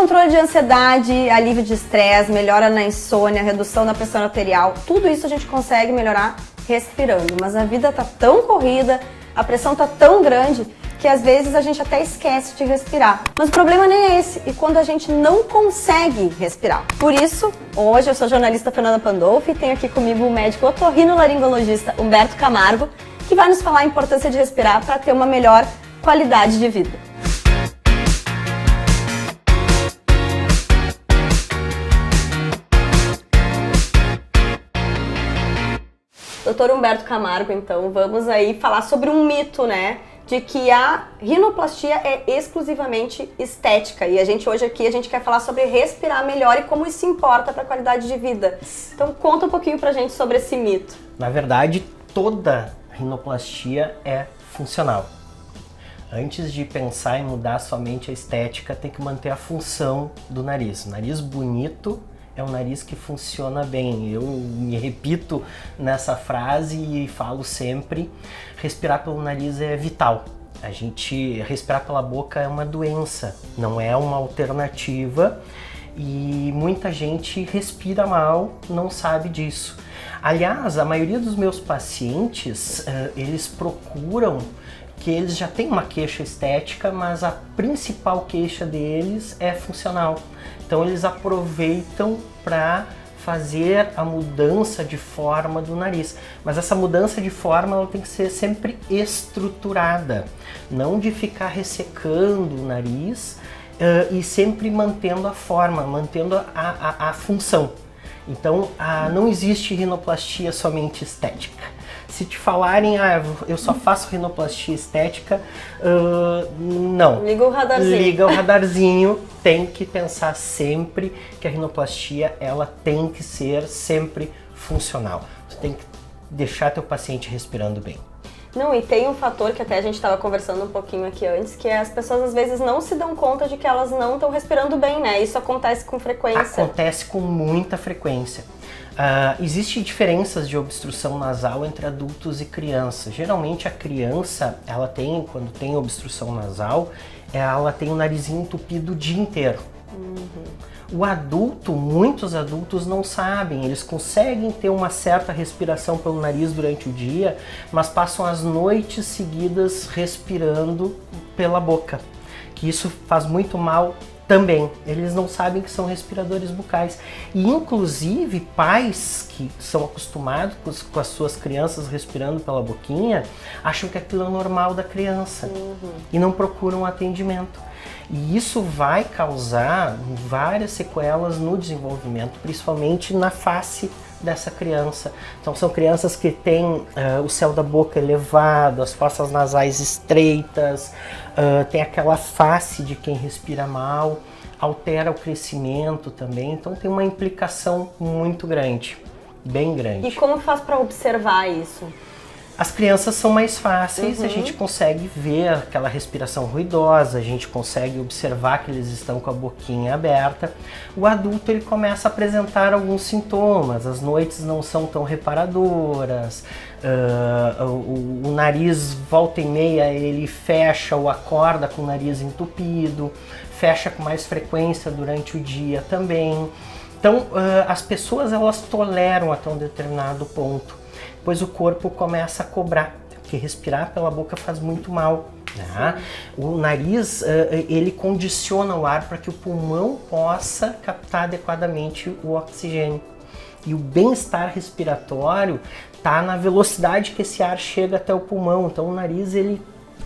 controle de ansiedade, alívio de estresse, melhora na insônia, redução da pressão arterial, tudo isso a gente consegue melhorar respirando. Mas a vida tá tão corrida, a pressão tá tão grande que às vezes a gente até esquece de respirar. Mas o problema nem é esse, e quando a gente não consegue respirar. Por isso, hoje eu sou a jornalista Fernanda Pandolfi e tenho aqui comigo o médico otorrinolaringologista Humberto Camargo, que vai nos falar a importância de respirar para ter uma melhor qualidade de vida. Doutor Humberto Camargo, então, vamos aí falar sobre um mito, né? De que a rinoplastia é exclusivamente estética. E a gente hoje aqui, a gente quer falar sobre respirar melhor e como isso importa para a qualidade de vida. Então conta um pouquinho pra gente sobre esse mito. Na verdade, toda rinoplastia é funcional. Antes de pensar em mudar somente a estética, tem que manter a função do nariz. Nariz bonito é um nariz que funciona bem. Eu me repito nessa frase e falo sempre, respirar pelo nariz é vital. A gente respirar pela boca é uma doença, não é uma alternativa e muita gente respira mal, não sabe disso. Aliás, a maioria dos meus pacientes, eles procuram que eles já têm uma queixa estética, mas a principal queixa deles é funcional. Então eles aproveitam para fazer a mudança de forma do nariz. Mas essa mudança de forma ela tem que ser sempre estruturada, não de ficar ressecando o nariz e sempre mantendo a forma, mantendo a função. Então não existe rinoplastia somente estética. Se te falarem, eu só faço rinoplastia estética, não. Liga o radarzinho. Liga o radarzinho, tem que pensar sempre que a rinoplastia, ela tem que ser sempre funcional. Você tem que deixar teu paciente respirando bem. Não, e tem um fator que até a gente estava conversando um pouquinho aqui antes, que é as pessoas às vezes não se dão conta de que elas não estão respirando bem, né? Isso acontece com frequência. Acontece com muita frequência. Existem diferenças de obstrução nasal entre adultos e crianças. Geralmente a criança, ela tem, quando tem obstrução nasal, ela tem o narizinho entupido o dia inteiro. O adulto, muitos adultos não sabem, eles conseguem ter uma certa respiração pelo nariz durante o dia, mas passam as noites seguidas respirando pela boca, que isso faz muito mal também. Eles não sabem que são respiradores bucais. E inclusive pais que são acostumados com as suas crianças respirando pela boquinha, acham que aquilo é normal da criança e não procuram atendimento. E isso vai causar várias sequelas no desenvolvimento, principalmente na face dessa criança. Então são crianças que têm o céu da boca elevado, as fossas nasais estreitas, tem aquela face de quem respira mal, altera o crescimento também, então tem uma implicação muito grande, bem grande. E como faz para observar isso? As crianças são mais fáceis, a gente consegue ver aquela respiração ruidosa, a gente consegue observar que eles estão com a boquinha aberta. O adulto ele começa a apresentar alguns sintomas, as noites não são tão reparadoras, o nariz volta e meia ele fecha ou acorda com o nariz entupido, fecha com mais frequência durante o dia também. Então as pessoas elas toleram até um determinado ponto. Depois o corpo começa a cobrar, porque respirar pela boca faz muito mal. Né? O nariz, ele condiciona o ar para que o pulmão possa captar adequadamente o oxigênio. E o bem-estar respiratório está na velocidade que esse ar chega até o pulmão. Então o nariz, ele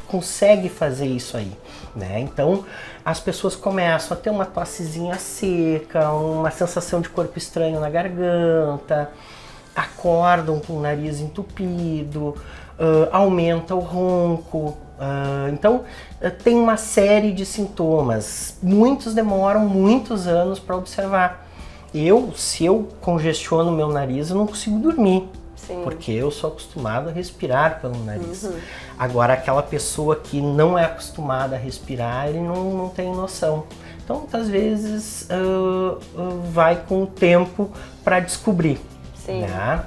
consegue fazer isso aí. Né? Então as pessoas começam a ter uma tossezinha seca, uma sensação de corpo estranho na garganta, acordam com o nariz entupido, aumenta o ronco. Então tem uma série de sintomas. Muitos demoram muitos anos para observar. Se eu congestiono meu nariz, eu não consigo dormir. Sim. Porque eu sou acostumado a respirar pelo nariz. Agora, aquela pessoa que não é acostumada a respirar, ele não tem noção. Então, muitas vezes, vai com o tempo para descobrir. Sim. Né?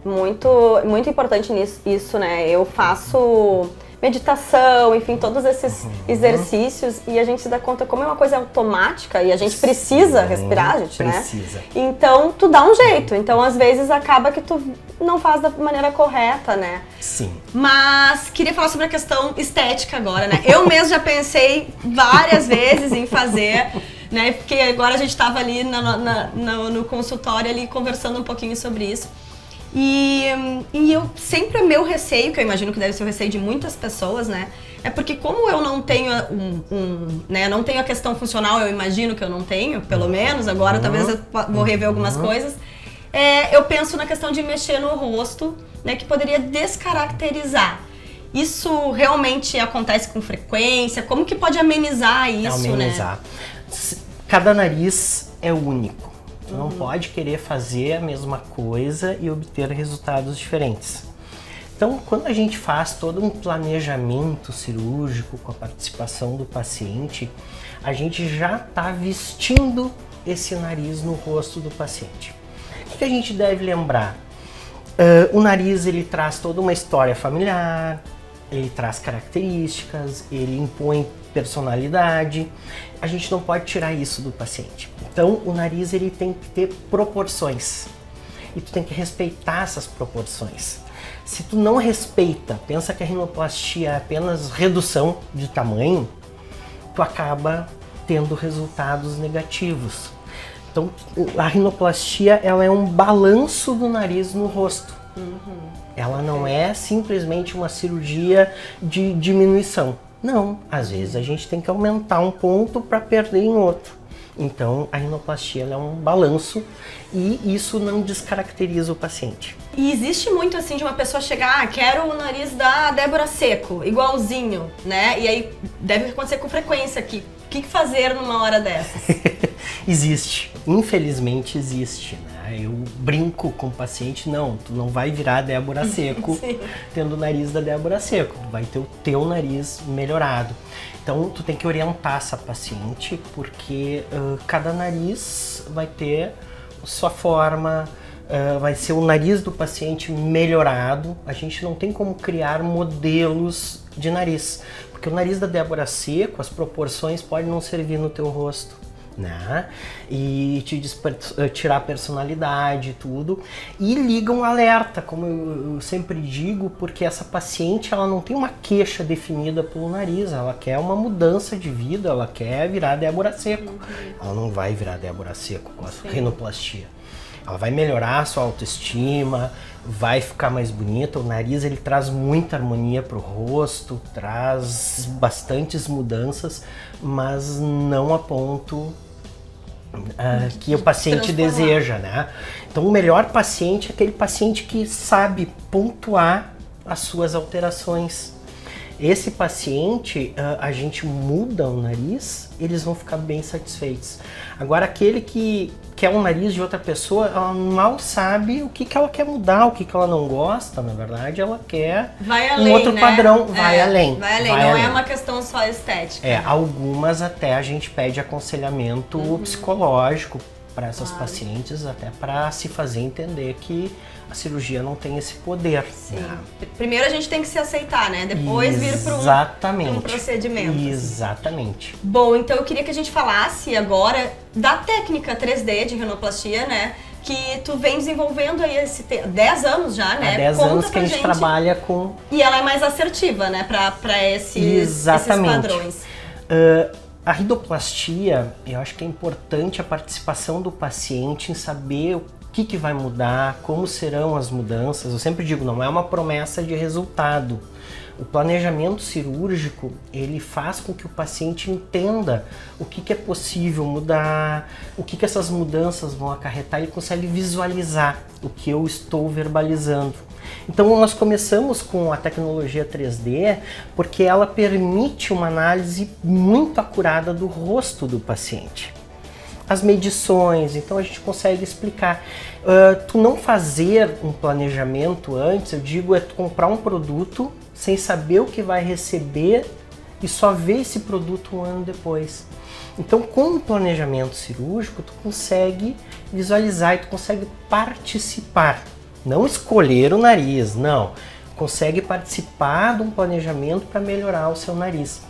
Muito importante isso, né? Eu faço meditação, enfim, todos esses exercícios, e a gente se dá conta como é uma coisa automática e a gente precisa respirar, gente, precisa. né? Então, tu dá um jeito. Então, às vezes, acaba que tu não faz da maneira correta, né? Sim. Mas queria falar sobre a questão estética agora, né? Eu mesmo já pensei várias vezes em fazer, né? Porque agora a gente estava ali no consultório ali conversando um pouquinho sobre isso. E eu sempre, o meu receio, que eu imagino que deve ser o receio de muitas pessoas, né? É porque como eu não tenho né, não tenho a questão funcional, eu imagino que eu não tenho, pelo menos, agora talvez eu vou rever algumas coisas. Eu penso na questão de mexer no rosto, né, que poderia descaracterizar. Isso realmente acontece com frequência? Como que pode amenizar isso, né? Cada nariz é único. Tu não pode querer fazer a mesma coisa e obter resultados diferentes. Então, quando a gente faz todo um planejamento cirúrgico com a participação do paciente, a gente já está vestindo esse nariz no rosto do paciente. O que a gente deve lembrar? O nariz, ele traz toda uma história familiar, ele traz características, ele impõe personalidade. A gente não pode tirar isso do paciente. Então, o nariz, ele tem que ter proporções. E tu tem que respeitar essas proporções. Se tu não respeita, pensa que a rinoplastia é apenas redução de tamanho, tu acaba tendo resultados negativos. Então, a rinoplastia, ela é um balanço do nariz no rosto. Ela não é simplesmente uma cirurgia de diminuição. Não, às vezes a gente tem que aumentar um ponto para perder em outro. Então, a rinoplastia ela é um balanço e isso não descaracteriza o paciente. E existe muito assim de uma pessoa chegar, quero o nariz da Débora Seco, igualzinho, né? E aí deve acontecer com frequência aqui. O que fazer numa hora dessas? Existe, infelizmente existe, né? Eu brinco com o paciente, não, tu não vai virar Débora Seco tendo o nariz da Débora Seco, tu vai ter o teu nariz melhorado. Então tu tem que orientar essa paciente, porque cada nariz vai ter sua forma, vai ser o nariz do paciente melhorado. A gente não tem como criar modelos de nariz, porque o nariz da Débora Seco, as proporções podem não servir no teu rosto, né? E te tirar a personalidade e tudo. E liga um alerta, como eu sempre digo, porque essa paciente ela não tem uma queixa definida pelo nariz, ela quer uma mudança de vida, ela quer virar Débora Seco. Ela não vai virar Débora Seco com a rinoplastia. Ela vai melhorar a sua autoestima, vai ficar mais bonita. O nariz ele traz muita harmonia para o rosto, traz bastantes mudanças, mas não a ponto que o paciente deseja, né? Então o melhor paciente é aquele paciente que sabe pontuar as suas alterações. Esse paciente, a gente muda o nariz, eles vão ficar bem satisfeitos. Agora, aquele que quer um nariz de outra pessoa, ela mal sabe o que ela quer mudar, o que ela não gosta, na verdade, ela quer um outro padrão, vai além. Vai além, não é uma questão só estética. Algumas até a gente pede aconselhamento psicológico para essas pacientes, até para se fazer entender que a cirurgia não tem esse poder. Sim. Né? Primeiro a gente tem que se aceitar, né? Depois vir para um procedimento. Exatamente. Assim. Bom, então eu queria que a gente falasse agora da técnica 3D de rinoplastia, né? Que tu vem desenvolvendo aí 10 anos já, né? Há 10 anos que a gente trabalha com... E ela é mais assertiva, né? Para esses padrões. A rinoplastia, eu acho que é importante a participação do paciente em saber o que vai mudar, como serão as mudanças. Eu sempre digo, não é uma promessa de resultado. O planejamento cirúrgico, ele faz com que o paciente entenda o que é possível mudar, o que essas mudanças vão acarretar, ele consegue visualizar o que eu estou verbalizando. Então nós começamos com a tecnologia 3D porque ela permite uma análise muito acurada do rosto do paciente. As medições, então a gente consegue explicar. Tu não fazer um planejamento antes, eu digo, é tu comprar um produto sem saber o que vai receber e só ver esse produto um ano depois. Então, com o planejamento cirúrgico, tu consegue visualizar e tu consegue participar. Não escolher o nariz, não. consegue participar de um planejamento para melhorar o seu nariz.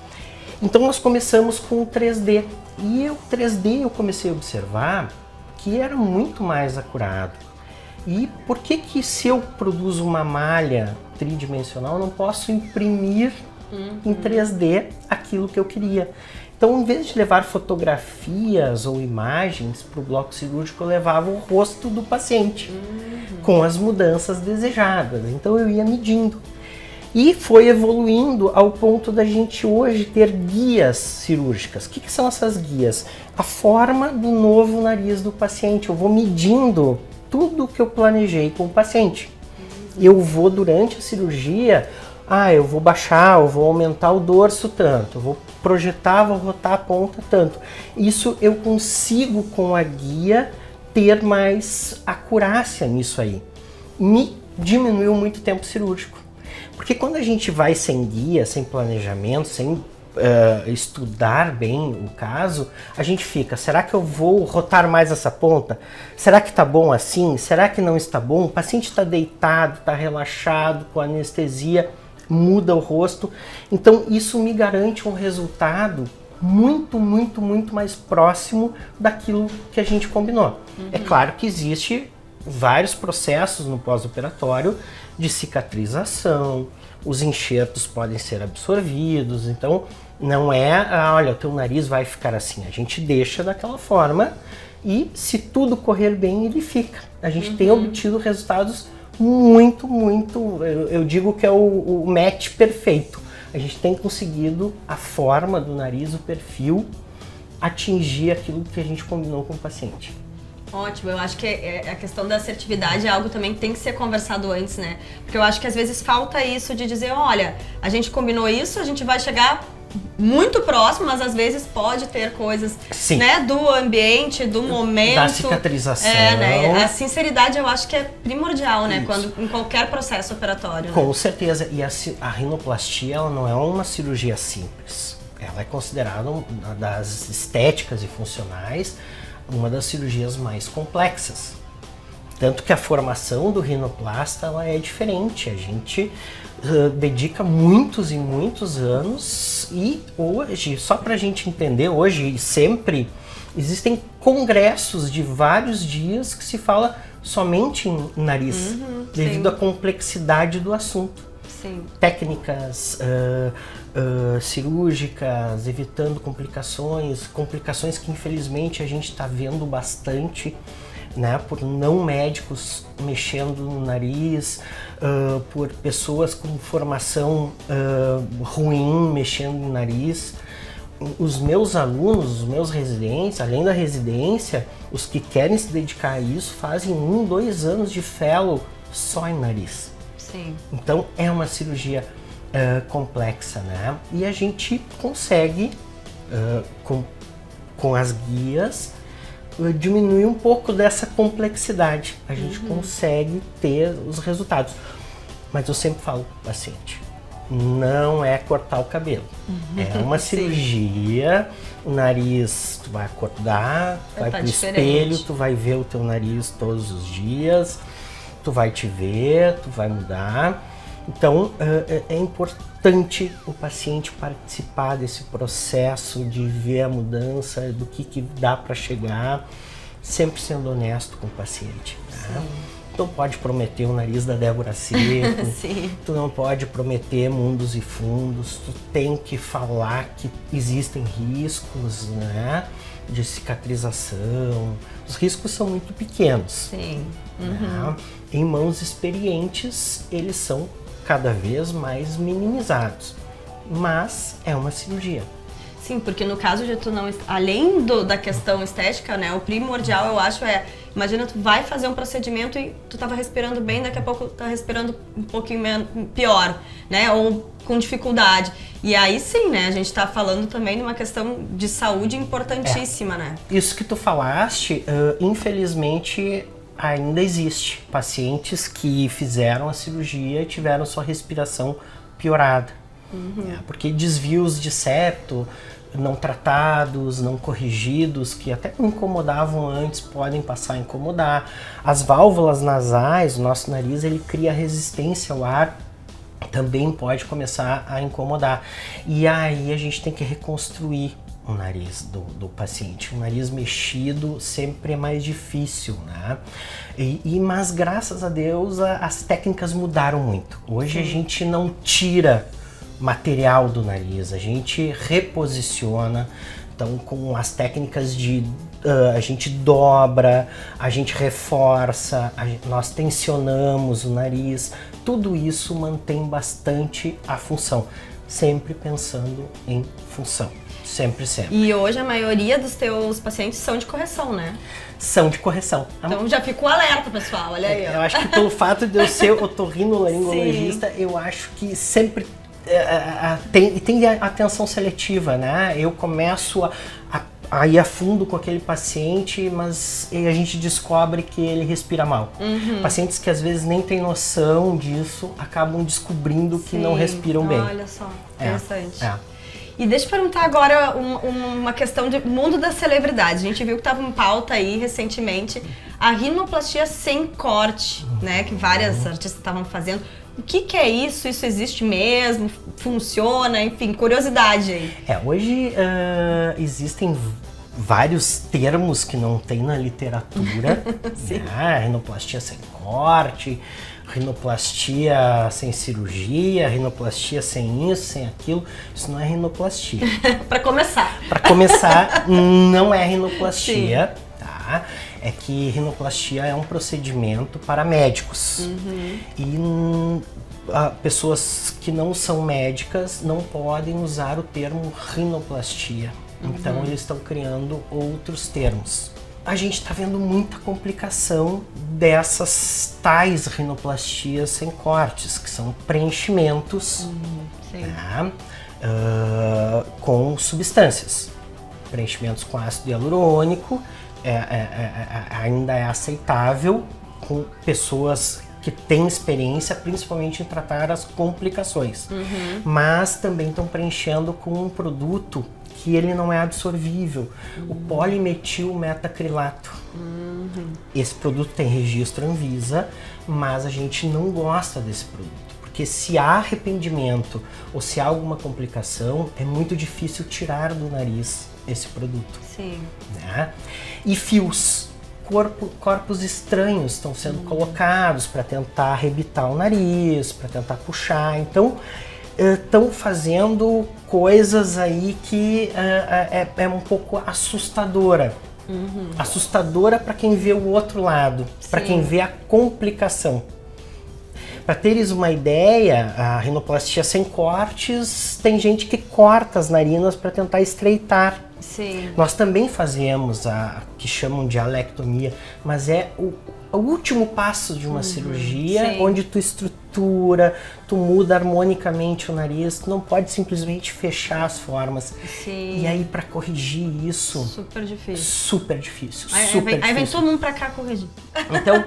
Então nós começamos com o 3D, e o 3D eu comecei a observar que era muito mais acurado. E por que se eu produzo uma malha tridimensional, eu não posso imprimir em 3D aquilo que eu queria? Então, em vez de levar fotografias ou imagens para o bloco cirúrgico, eu levava o rosto do paciente com as mudanças desejadas. Então, eu ia medindo. E foi evoluindo ao ponto da gente hoje ter guias cirúrgicas. O que são essas guias? A forma do novo nariz do paciente. Eu vou medindo tudo que eu planejei com o paciente. Eu vou, durante a cirurgia, eu vou baixar, eu vou aumentar o dorso tanto, eu vou projetar, vou rotar a ponta tanto. Isso eu consigo, com a guia, ter mais acurácia nisso aí. Me diminuiu muito o tempo cirúrgico. Porque quando a gente vai sem guia, sem planejamento, sem estudar bem o caso, a gente fica, será que eu vou rotar mais essa ponta? Será que está bom assim? Será que não está bom? O paciente está deitado, está relaxado, com anestesia, muda o rosto. Então isso me garante um resultado muito, muito, muito mais próximo daquilo que a gente combinou. É claro que existe vários processos no pós-operatório de cicatrização, os enxertos podem ser absorvidos, então não é, olha, o teu nariz vai ficar assim, a gente deixa daquela forma e se tudo correr bem, ele fica. A gente tem obtido resultados muito, muito, eu digo que é o match perfeito. A gente tem conseguido a forma do nariz, o perfil, atingir aquilo que a gente combinou com o paciente. Ótimo, eu acho que a questão da assertividade é algo também que tem que ser conversado antes, né? Porque eu acho que às vezes falta isso de dizer, olha, a gente combinou isso, a gente vai chegar muito próximo, mas às vezes pode ter coisas, né, do ambiente, do momento. Da cicatrização. Né? A sinceridade eu acho que é primordial, né? Quando, em qualquer processo operatório. Com né? certeza. E a rinoplastia, ela não é uma cirurgia simples. Ela é considerada uma das estéticas e funcionais, uma das cirurgias mais complexas. Tanto que a formação do rinoplasta ela é diferente. A gente dedica muitos e muitos anos e hoje, só para a gente entender, hoje e sempre, existem congressos de vários dias que se fala somente em nariz, devido à complexidade do assunto. Sim. Técnicas cirúrgicas, evitando complicações que infelizmente a gente está vendo bastante, né, por não médicos mexendo no nariz, por pessoas com formação ruim mexendo no nariz. Os meus alunos, os meus residentes, além da residência, os que querem se dedicar a isso, fazem 1, 2 anos de fellow só em nariz. Sim. Então é uma cirurgia complexa, né? E a gente consegue, com as guias, diminuir um pouco dessa complexidade. A gente consegue ter os resultados. Mas eu sempre falo para o paciente, não é cortar o cabelo. É uma cirurgia, o nariz tu vai acordar, vai pro espelho, tu vai ver o teu nariz todos os dias, tu vai te ver, tu vai mudar. Então é importante o paciente participar desse processo de ver a mudança, do que dá para chegar, sempre sendo honesto com o paciente. Né? Tu não pode prometer o nariz da Débora Seco, tu não pode prometer mundos e fundos, tu tem que falar que existem riscos, né, de cicatrização. Os riscos são muito pequenos. Sim. Né? Em mãos experientes, eles são cada vez mais minimizados, mas é uma cirurgia. Sim, porque no caso de tu não, além da questão estética, né, o primordial eu acho imagina tu vai fazer um procedimento e tu tava respirando bem, daqui a pouco tá respirando um pouquinho pior, né, ou com dificuldade. E aí sim, né, a gente tá falando também de uma questão de saúde importantíssima, né. Isso que tu falaste, infelizmente ainda existe pacientes que fizeram a cirurgia e tiveram sua respiração piorada. Porque desvios de septo não tratados, não corrigidos, que até incomodavam antes, podem passar a incomodar. As válvulas nasais, o nosso nariz, ele cria resistência ao ar também pode começar a incomodar. E aí a gente tem que reconstruir o nariz do paciente. O nariz mexido sempre é mais difícil, né? Mas graças a Deus as técnicas mudaram muito. Hoje a gente não tira material do nariz, a gente reposiciona. Então, com as técnicas a gente dobra, a gente reforça, nós tensionamos o nariz, tudo isso mantém bastante a função, sempre pensando em função, sempre. E hoje a maioria dos teus pacientes são de correção, né? São de correção. Então já ficou alerta, pessoal, olha aí. Ó. Eu acho que pelo fato de eu ser otorrinolaringologista, eu acho que sempre tem atenção seletiva, né? Eu começo a ir a fundo com aquele paciente, mas a gente descobre que ele respira mal. Pacientes que às vezes nem têm noção disso, acabam descobrindo que não respiram bem. Olha só, interessante. É. E deixa eu perguntar agora uma questão de mundo das celebridades. A gente viu que estava em pauta aí recentemente a rinoplastia sem corte, né? Que várias artistas estavam fazendo. O que é isso? Isso existe mesmo? Funciona? Enfim, curiosidade aí. Hoje existem vários termos que não tem na literatura. Né? Rinoplastia sem corte, rinoplastia sem cirurgia, rinoplastia sem isso, sem aquilo. Isso não é rinoplastia. Para começar. Para começar, não é rinoplastia, tá? É que rinoplastia é um procedimento para médicos. E pessoas que não são médicas não podem usar o termo rinoplastia. Então eles estão criando outros termos. A gente está vendo muita complicação dessas tais rinoplastias sem cortes, que são preenchimentos né, com substâncias. Preenchimentos com ácido hialurônico ainda é aceitável com pessoas que têm experiência, principalmente em tratar as complicações. Mas também estão preenchendo com um produto que ele não é absorvível, o polimetilmetacrilato. Esse produto tem registro Anvisa, mas a gente não gosta desse produto, porque se há arrependimento ou se há alguma complicação, é muito difícil tirar do nariz esse produto. Né? E fios, corpos estranhos estão sendo colocados para tentar arrebitar o nariz, para tentar puxar. Então, estão fazendo coisas aí que é um pouco assustadora. Assustadora para quem vê o outro lado, para quem vê a complicação. Para teres uma ideia, a rinoplastia sem cortes, tem gente que corta as narinas para tentar estreitar. Nós também fazemos a que chamam de alectomia, mas é o último passo de uma cirurgia, onde tu estrutura, tu muda harmonicamente o nariz, tu não pode simplesmente fechar as formas. E aí para corrigir isso... Super difícil. Super difícil. Aí vem todo mundo para cá corrigir. Então,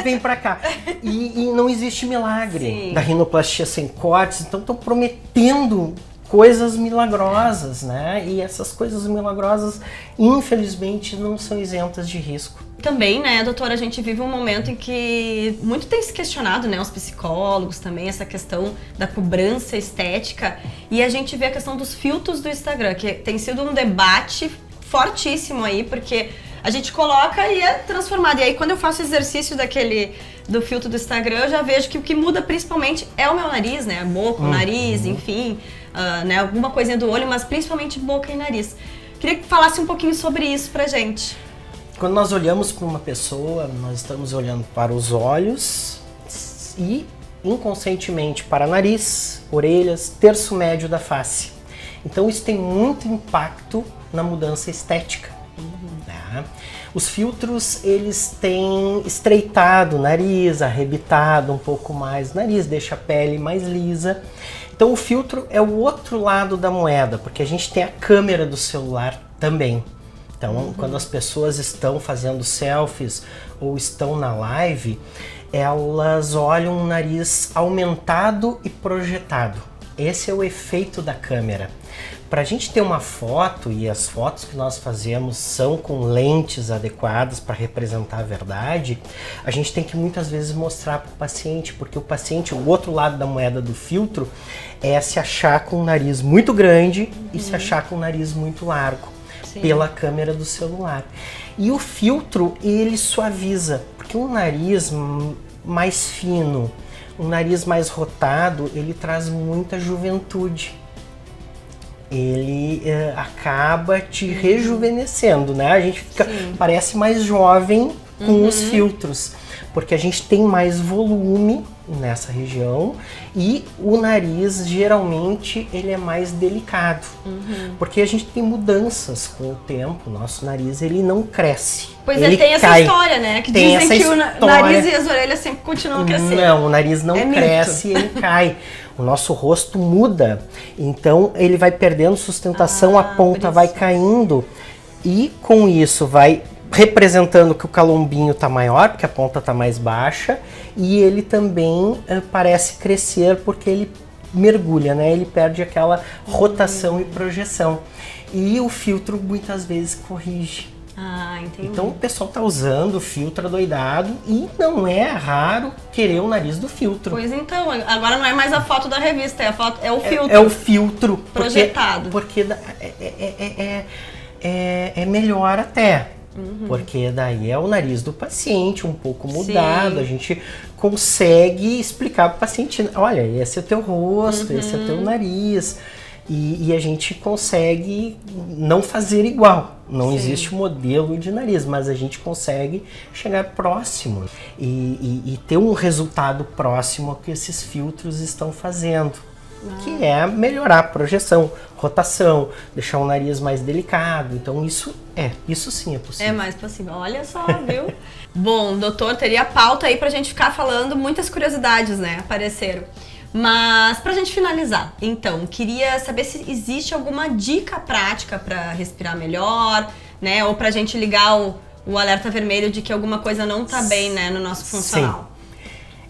vem para cá. E não existe milagre da rinoplastia sem cortes, então estão prometendo coisas milagrosas, né? E essas coisas milagrosas, infelizmente, não são isentas de risco. Também, né, doutora, a gente vive um momento em que muito tem se questionado, né, os psicólogos também, essa questão da cobrança estética, e a gente vê a questão dos filtros do Instagram, que tem sido um debate fortíssimo aí, porque a gente coloca e é transformado. E aí, quando eu faço exercício do filtro do Instagram, eu já vejo que o que muda principalmente é o meu nariz, né, a boca, o nariz, enfim, né, alguma coisinha do olho, mas principalmente boca e nariz. Queria que falasse um pouquinho sobre isso pra gente. Quando nós olhamos para uma pessoa, nós estamos olhando para os olhos e inconscientemente para nariz, orelhas, terço médio da face. Então isso tem muito impacto na mudança estética. Né? Os filtros, eles têm estreitado o nariz, arrebitado um pouco mais o nariz, deixa a pele mais lisa. Então o filtro é o outro lado da moeda, porque a gente tem a câmera do celular também. Então, quando as pessoas estão fazendo selfies ou estão na live, elas olham o nariz aumentado e projetado. Esse é o efeito da câmera. pra gente ter uma foto, e as fotos que nós fazemos são com lentes adequadas para representar a verdade, a gente tem que muitas vezes mostrar para o paciente, porque o paciente, o outro lado da moeda do filtro, é se achar com um nariz muito grande e se achar com um nariz muito largo, pela câmera do celular. E o filtro, ele suaviza, porque um nariz mais fino, um nariz mais rotado, ele traz muita juventude. Ele acaba te rejuvenescendo, né? A gente fica, parece mais jovem com os filtros, porque a gente tem mais volume nessa região e o nariz geralmente ele é mais delicado, porque a gente tem mudanças com o tempo. Nosso nariz ele não cresce. Pois ele tem essa história, né? Que tem dizem que o nariz e as orelhas sempre continuam crescendo. Não, o nariz não cresce, ele cai. O nosso rosto muda, então ele vai perdendo sustentação, a ponta vai caindo e com isso vai representando que o calombinho está maior, porque a ponta está mais baixa, e ele também parece crescer porque ele mergulha, né? Ele perde aquela rotação e projeção. E o filtro muitas vezes corrige. Ah, entendi. Então o pessoal tá usando o filtro adoidado e não é raro querer o nariz do filtro. Pois então, agora não é mais a foto da revista, é o filtro. É o filtro projetado. Porque é melhor até. Porque daí é o nariz do paciente um pouco mudado, a gente consegue explicar para o paciente, olha, esse é o teu rosto, esse é o teu nariz, e a gente consegue não fazer igual, não existe modelo de nariz, mas a gente consegue chegar próximo e ter um resultado próximo ao que esses filtros estão fazendo. Que é melhorar a projeção, rotação, deixar o nariz mais delicado. Então isso sim é possível. É mais possível. Olha só, viu? Bom, doutor, teria pauta aí pra gente ficar falando, muitas curiosidades, né, apareceram. Mas pra gente finalizar, então, queria saber se existe alguma dica prática pra respirar melhor, né, ou pra gente ligar o alerta vermelho de que alguma coisa não tá bem, né, no nosso funcional.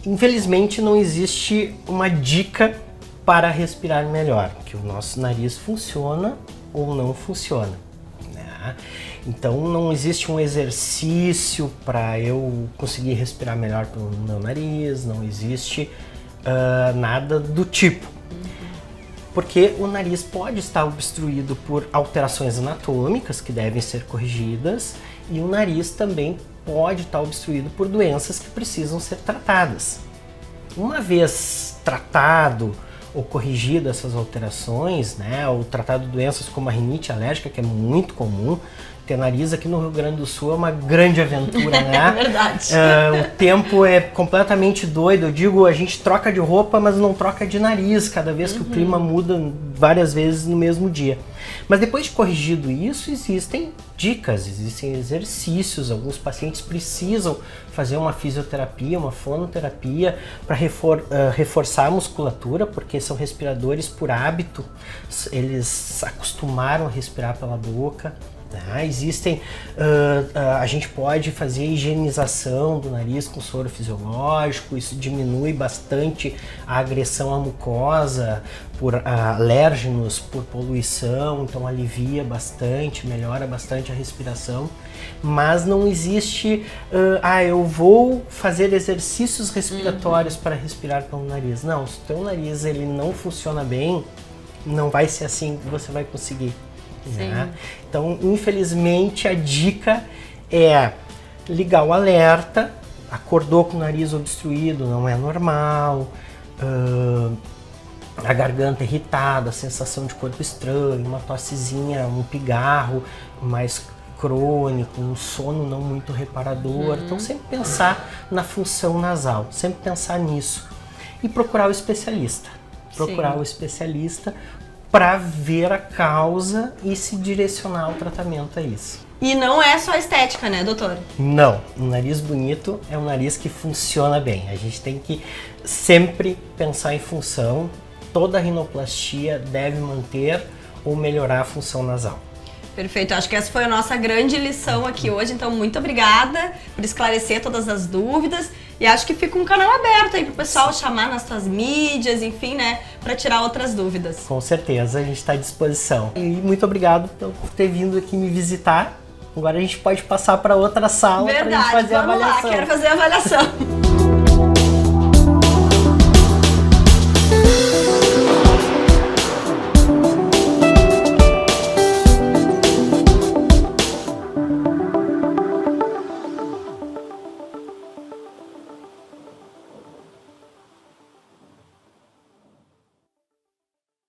Sim. Infelizmente não existe uma dica para respirar melhor, que o nosso nariz funciona ou não funciona, né? Então não existe um exercício para eu conseguir respirar melhor pelo meu nariz, não existe nada do tipo. Porque o nariz pode estar obstruído por alterações anatômicas que devem ser corrigidas e o nariz também pode estar obstruído por doenças que precisam ser tratadas. Uma vez tratado ou corrigido essas alterações, né, ou tratado doenças como a rinite alérgica, que é muito comum. Ter nariz aqui no Rio Grande do Sul é uma grande aventura, né? É verdade. O tempo é completamente doido. Eu digo, a gente troca de roupa, mas não troca de nariz, cada vez que o clima muda várias vezes no mesmo dia. Mas depois de corrigido isso, existem dicas, existem exercícios. Alguns pacientes precisam fazer uma fisioterapia, uma fonoterapia para reforçar a musculatura, porque são respiradores por hábito, eles acostumaram a respirar pela boca. Existem, a gente pode fazer higienização do nariz com soro fisiológico, isso diminui bastante a agressão à mucosa por alérgenos, por poluição, então alivia bastante, melhora bastante a respiração, mas não existe, eu vou fazer exercícios respiratórios para respirar pelo nariz. Não, se o teu nariz ele não funciona bem, não vai ser assim que você vai conseguir. Né? Então, infelizmente, a dica é ligar o alerta, acordou com o nariz obstruído, não é normal, a garganta irritada, a sensação de corpo estranho, uma tossezinha, um pigarro mais crônico, um sono não muito reparador. Então, sempre pensar na função nasal, sempre pensar nisso e procurar o especialista. Procurar o especialista para ver a causa e se direcionar o tratamento a isso. E não é só estética, né, doutor? Não, um nariz bonito é um nariz que funciona bem. A gente tem que sempre pensar em função. Toda rinoplastia deve manter ou melhorar a função nasal. Perfeito, acho que essa foi a nossa grande lição aqui hoje, então muito obrigada por esclarecer todas as dúvidas. E acho que fica um canal aberto aí pro pessoal chamar nas suas mídias, enfim, né? Pra tirar outras dúvidas. Com certeza, a gente está à disposição. E muito obrigado por ter vindo aqui me visitar. Agora a gente pode passar para outra sala para a gente fazer a avaliação. Verdade, vamos lá, quero fazer a avaliação.